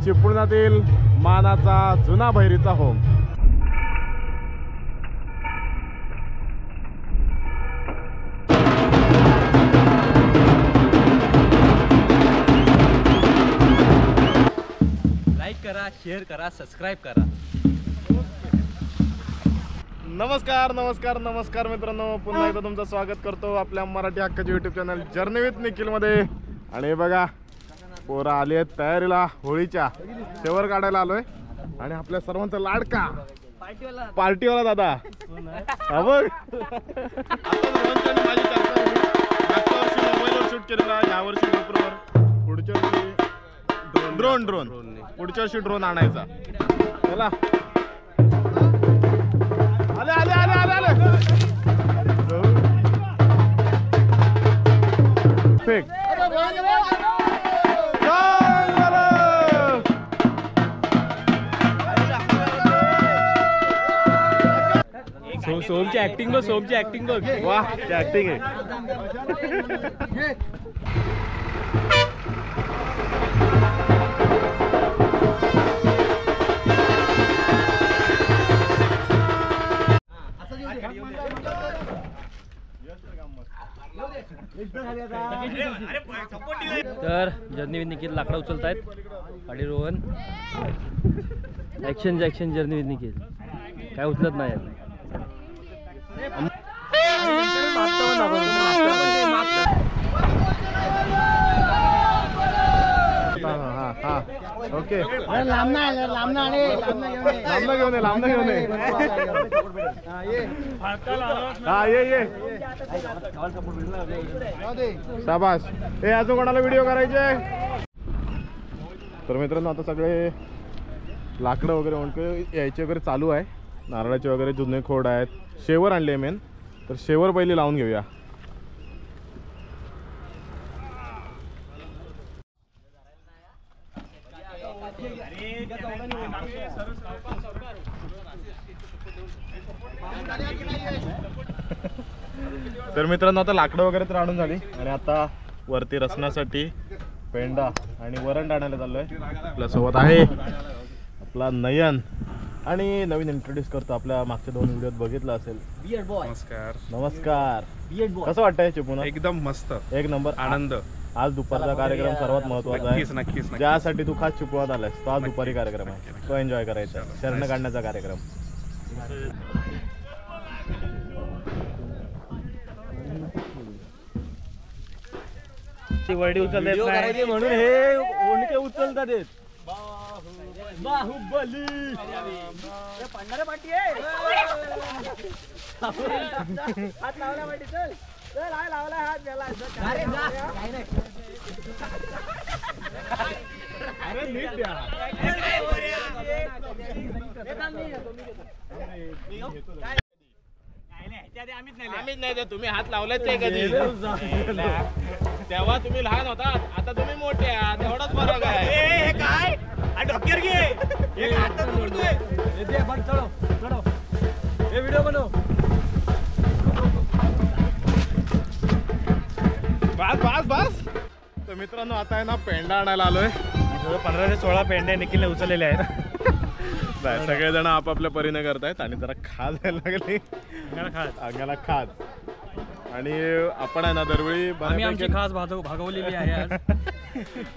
चिपळुणातील मानाचा जुना भैरीचा home. Like करा, शेअर करा, सबस्क्राईब करा. नमस्कार नमस्कार नमस्कार मित्रांनो, पुन्हा एकदा तुमचं स्वागत करतो आपल्या मराठी हक्काच्या YouTube channel journey with Nikhil मध्ये. आणि बघा पोरं आली आहेत तयारीला, होळीच्या शेवर काढायला आलोय. आणि आपल्या सर्वांचा लाडका पार्टीवाला दादा हा बघ. माझी चर्चा होती, मागच्या वर्षी मोबाईलवर शूट केलेला, यावर्षी गोप्रोवर, पुढच्या वर्षी ड्रोन पुढच्या वर्षी ड्रोन आणायचा. चला आले आले आले आले आले फेक. सोमची ऍक्टिंग बघ, सोमची ऍक्टिंग बघ. वाह क्या ऍक्टिंग आहे. तर जर्नी विथ निखिल लाकडा उचलतायत. आणि Rohan action journey with Nikhil काय उचलत नाही. ओके लांबना घेऊन ये. हा ये शाबास. हे अजून कोणाला व्हिडिओ करायचे. तर मित्रांनो आता सगळे लाकडं वगैरे म्हणतो यायचे वगैरे चालू आहे. नारळाचे वगैरे जुने खोड आहेत. शेवर आणले मेन, तर शेवर पहिली लावून घेऊया. तर मित्रांनो आता लाकडं वगैरे तर आणून झाली. आणि आता वरती रसण्यासाठी पेंडा आणि वरण आणायला चाललोय. आपल्यासोबत आहे आपला नयन. आणि नवीन इंट्रोड्यूस करतो, आपल्या मागच्या 2 व्हिडिओत बघितलं असेल. नमस्कार नमस्कार. कसं वाटतंय चिपळूण? एकदम मस्त, एक नंबर आनंद. आज दुपारचा कार्यक्रम सर्वात महत्वाचा आहे. नक्कीच ज्यासाठी तू खास चिपळूणात आलायस तो आज दुपारी कार्यक्रम आहे, तो एन्जॉय करायचा. शरण काढण्याचा कार्यक्रम. वरडी उचलत म्हणून हे ओणके उचलतात. बाहुबली पंढरा पाटी आहे. हात लावला पाटी. चल चल हाय लावला हात गेला. अरे नीट द्या. आम्हीच नाही, तुम्ही हात लावलाच ते कधी. तेव्हा तुम्ही लहान होता, आता तुम्ही मोठे आहात, एवढाच फरक आहे. काय डॉक्टर घे व्हिडिओ बनव. बस. तर मित्रांनो आता आहे ना पेंडा आणायला आलोय. 15 ते 16 पेंडे निखिलने उचललेले आहेत. सगळेजण आपापल्या परीने करतायत. आणि जरा खाज यायला लागली अंगाला खाज. आणि आपण आहे ना दरवेळी आमची खास भागवलेली आहे आज.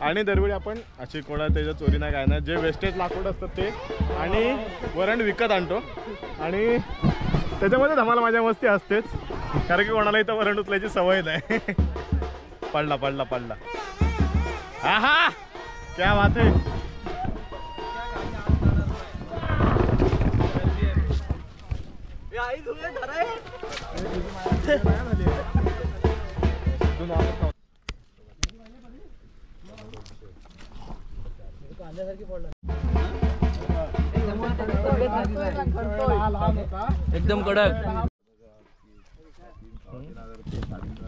आणि दरवेळी आपण अशी कोणा त्याच्या चोरी नाही काय ना, जे वेस्टेज लाकूड असतात ते आणि वरण विकत आणतो. आणि त्याच्यामध्ये धमाल माझ्या मस्ती असतेच, कारण की कोणाला इथं वरण उचलायची सवय नाही. पडला. हा क्या बात है. एकदम कडक.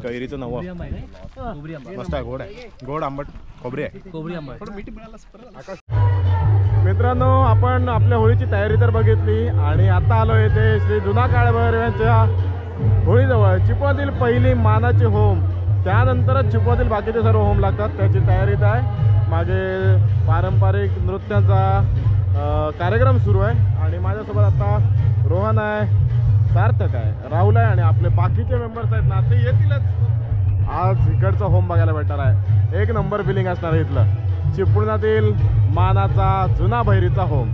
कैरीचं नवं मस्त आहे. गोड आंबट खोबरी आहे. मित्रांनो आपण आपल्या होळीची तयारी तर बघितली. आणि आता आलो येथे श्री जुना काळभैरव यांच्या होळीजवळ चिपळूणातील पहिली मानाची होम त्यानंतरच चिपवातील बाकीचे सर्व होम लागतात. त्याची तयारीत आहे. मागे पारंपरिक नृत्याचा कार्यक्रम सुरू आहे आणि माझ्यासोबत आता रोहन आहे, सार्थक आहे, राहुल आहे आणि आपले बाकीचे मेंबर्स आहेत ना ते येतीलच. आज इकडचं होम बघायला भेटणार आहे. एक नंबर फिलिंग असणार आहे इथलं. चिपळुणातील मानाचा जुना भैरीचा होम.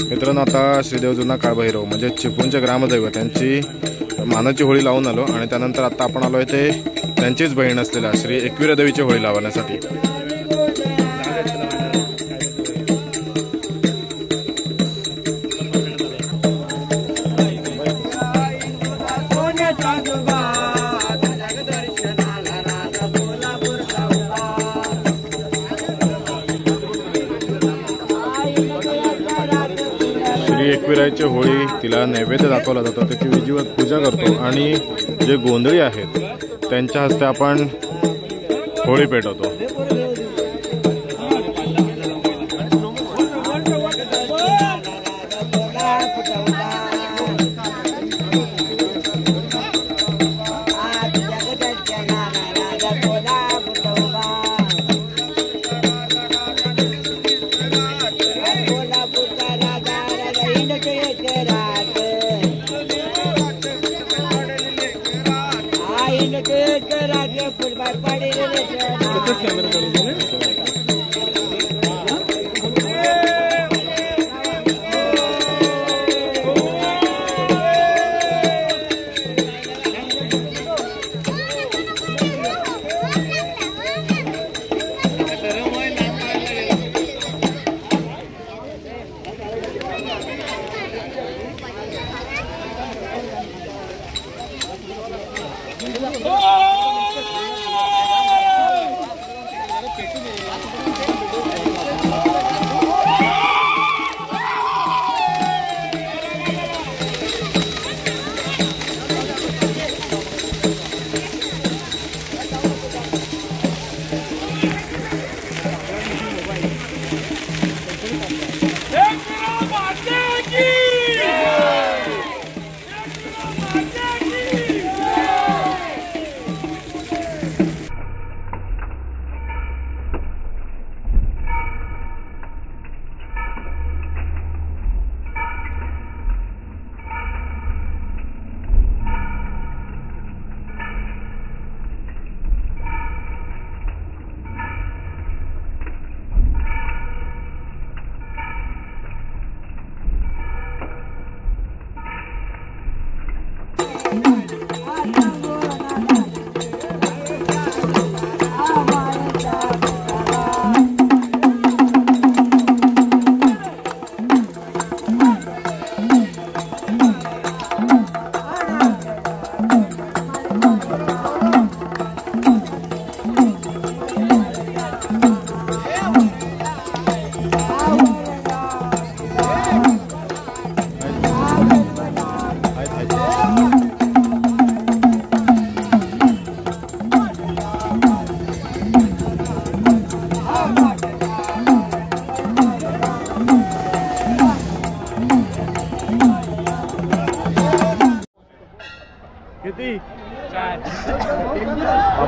मित्रांनो, आता श्रीदेव जुना काळभैरव म्हणजे चिपळूणचे ग्रामदैवत त्यांची मानाची होळी लावून आलो आणि त्यानंतर आता आपण आलो आहे ते त्यांचीच बहीण असलेल्या श्री एकविरा देवीची होळी लावण्यासाठी. श्री एकविराची होळी तिला नैवेद्य दाखवला जातो, त्याची विधिवत पूजा करतो आणि जे गोंधळी आहेत त्यांच्या हस्ते आपण होळी पेटवतो.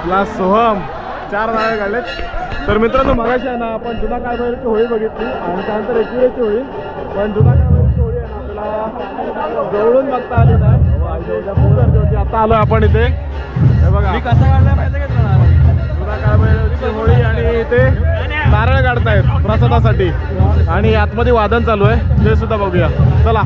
आपला सोहम 4 नारळ काढलेत. तर मित्रांनो मगाशी आहे ना आपण जुना काळभैरवची होळी बघितली आणि त्यानंतर एकविरेची होळी. पण जुना काळभैरवची होळी आहे ना आपल्याला जवळून बघता आली नाही. खूप गर्दी होती. आता आलो आपण इथे. हे बघा मी कसा काढला माहिती का तुला? जुना काळभैरवची होळी आणि इथे नारळ काढतायत प्रसादासाठी आणि आतमध्ये वादन चालू आहे ते सुद्धा बघूया चला.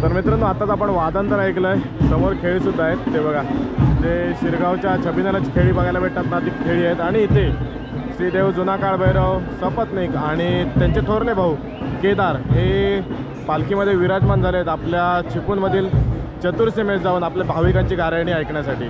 तर मित्रांनो आताच आपण वादन तर ऐकलंय. समोर खेळी सुद्धा आहेत ते बघा. जे शिरगावच्या छबिनालाची खेळी बघायला भेटतात ना ती खेळी आहेत. आणि इथे श्रीदेव जुना काळभैरव सपत्नीक आणि त्यांचे थोरले भाऊ केदार हे पालखीमध्ये विराजमान झाले आहेत आपल्या चिपळूणमधील चतुर्सीमेस जाऊन आपल्या भाविकांची गाऱ्हाणी ऐकण्यासाठी.